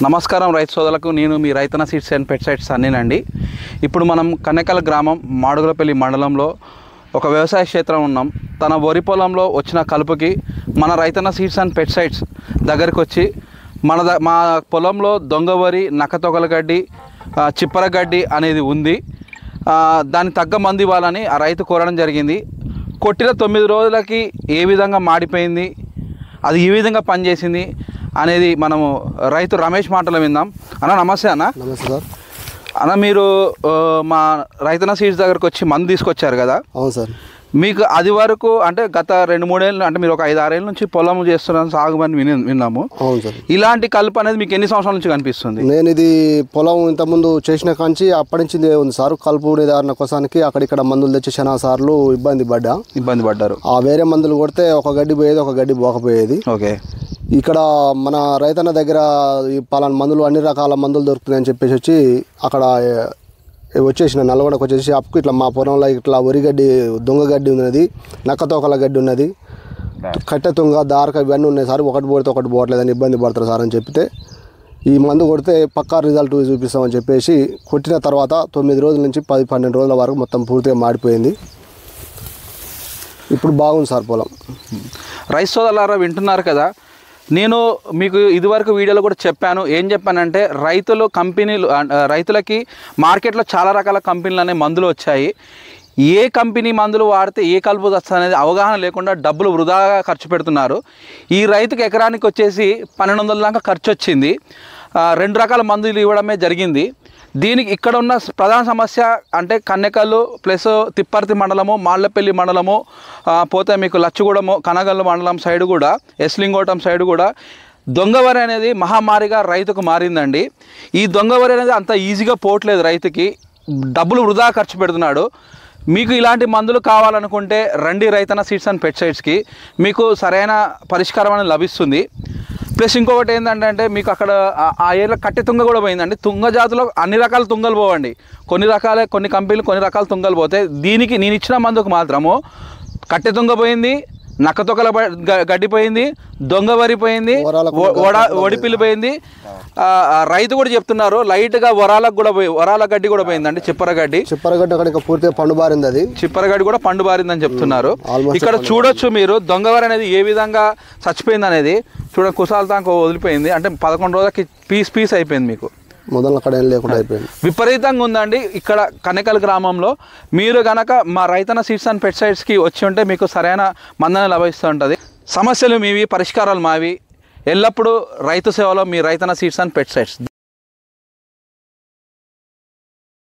నమస్కారం రైతు సోదరులకు, నేను మీ రైతన సీడ్స్ అండ్ పెస్టిసైడ్స్ అన్నేనండి. ఇప్పుడు మనం కన్నెకల్ గ్రామం మాడుగులపల్లి మండలంలో ఒక వ్యవసాయ క్షేత్రం ఉన్నాం. తన వరి పొలంలో వచ్చిన కలుపుకి మన రైతన సీడ్స్ అండ్ పెస్టిసైడ్స్ దగ్గరికి వచ్చి మా పొలంలో దొంగ వరి, నక్కతొగల గడ్డి, చిప్పర గడ్డి అనేది ఉంది, దానికి తగ్గ మందు ఇవ్వాలని ఆ రైతు కోరడం జరిగింది. కొట్టిన 9 రోజులకి ఏ విధంగా మాడిపోయింది, అది ఏ విధంగా పనిచేసింది అనేది మనము రైతు రమేష్ మాటలు విందాం. అన్న నమస్తే. అన్న నమస్తే సార్. అన్న, మీరు మా రైతన సీడ్స్ దగ్గరకు వచ్చి మందు తీసుకొచ్చారు కదా? అవును సార్. మీకు అది వరకు అంటే గత 2-3 ఏళ్ళు, అంటే మీరు ఒక 5-6 ఏళ్ళ నుంచి పొలం చేస్తున్నాను, సాగుమని విన్నాము. అవును సార్. ఇలాంటి కలుపు అనేది మీకు ఎన్ని సంవత్సరాల నుంచి కనిపిస్తుంది? నేను ఇది పొలం ఇంతకుముందు చేసిన కాంచి అప్పటి నుంచి ఉంది సార్. కలుపు నివారణ కోసానికి అక్కడిక్కడ మందులు తెచ్చి చాలా సార్లు ఇబ్బంది పడ్డారు. ఆ వేరే మందులు కొడితే ఒక గడ్డి పోయేది, ఒక గడ్డి పోకపోయేది. ఓకే. ఇక్కడ మన రైతన్న దగ్గర ఈ పలానా మందులు, అన్ని రకాల మందులు దొరుకుతున్నాయని చెప్పేసి వచ్చి అక్కడ వచ్చేసిన నల్గొండకు వచ్చేసి అప్పుకు ఇట్లా మా పొలంలో ఇట్లా వరిగడ్డి, దొంగ గడ్డి ఉన్నది, నక్కతోకల గడ్డి ఉన్నది, కట్టె తుంగ, దారక ఇవన్నీ ఉన్నాయి సార్. ఒకటి పోడితే ఒకటి పోవట్లేదని ఇబ్బంది పడతారు సార్ అని చెప్తే ఈ మందు కొడితే పక్కా రిజల్ట్ చూపిస్తామని చెప్పేసి కొట్టిన తర్వాత 9 రోజుల నుంచి 10-12 రోజుల వరకు మొత్తం పూర్తిగా మాడిపోయింది. ఇప్పుడు బాగుంది సార్ పొలం. రైతు సోదరులారా వింటున్నారు కదా, నేను మీకు ఇదివరకు వీడియోలో కూడా చెప్పాను. ఏం చెప్పానంటే రైతులకి మార్కెట్లో చాలా రకాల కంపెనీలు అనే మందులు వచ్చాయి. ఏ కంపెనీ మందులు వాడితే ఏ కలుపు వస్తుంది అనేది అవగాహన లేకుండా డబ్బులు వృధాగా ఖర్చు పెడుతున్నారు. ఈ రైతుకి ఎకరానికి వచ్చేసి 1200 దాకా ఖర్చు వచ్చింది. 2 రకాల మందులు ఇవ్వడమే జరిగింది. దీనికి ఇక్కడ ఉన్న ప్రధాన సమస్య అంటే కన్నెకల్లు ప్లస్ తిప్పర్తి మండలము, మాళ్లపల్లి మండలము, పోతే మీకు లచ్చగూడము, కనగల్లు మండలం సైడ్ కూడా, ఎస్లింగోటం సైడ్ కూడా దొంగవరి అనేది మహమ్మారిగా రైతుకు మారిందండి. ఈ దొంగవరి అనేది అంత ఈజీగా పోవట్లేదు, రైతుకి డబ్బులు వృధా ఖర్చు పెడుతున్నాడు. మీకు ఇలాంటి మందులు కావాలనుకుంటే రండి రైతన సీడ్స్ అండ్ పెస్టిసైడ్స్కి, మీకు సరైన పరిష్కారం అనేది లభిస్తుంది. ప్లస్ ఇంకొకటి ఏంటంటే మీకు అక్కడ ఆ ఏరియాలో కట్టె తుంగ కూడా పోయిందండి. తుంగ జాతిలో అన్ని రకాల తుంగలు పోవండి, కొన్ని కంపెనీలు కొన్ని రకాల తుంగలు పోతాయి. దీనికి నేను ఇచ్చిన మందుకు మాత్రము కట్టె తుంగ పోయింది, నక్కతొకల గడ్డి పోయింది, దొంగ వరి పోయింది, ఒడిపిల్లి పోయింది. రైతు కూడా చెప్తున్నారు లైట్గా వరాల గడ్డి కూడా పోయిందండి, చిప్పరగడ్డి అక్కడ పూర్తిగా పండుబారింది. అది చిప్పరగడ్డి కూడా పండుబారిందని చెప్తున్నారు. ఇక్కడ చూడొచ్చు మీరు దొంగవరి అనేది ఏ విధంగా చచ్చిపోయింది అనేది. చూడండి, కుసాల తాంక వదిలిపోయింది, అంటే 11 రోజులకి పీస్ అయిపోయింది. మీకు మొదలు అక్కడ ఏం లేకుండా అయిపోయింది. విపరీతంగా ఉందండి ఇక్కడ కన్నెకల్ గ్రామంలో. మీరు కనుక మా రైతన సీడ్స్ అండ్ పెస్టిసైడ్స్కి వచ్చి ఉంటే మీకు సరైన మందన లభిస్తూ ఉంటుంది. సమస్యలు మీవి, పరిష్కారాలు మావి. ఎల్లప్పుడూ రైతు సేవలో మీ రైతన సీడ్స్ అండ్ పెస్టిసైడ్స్.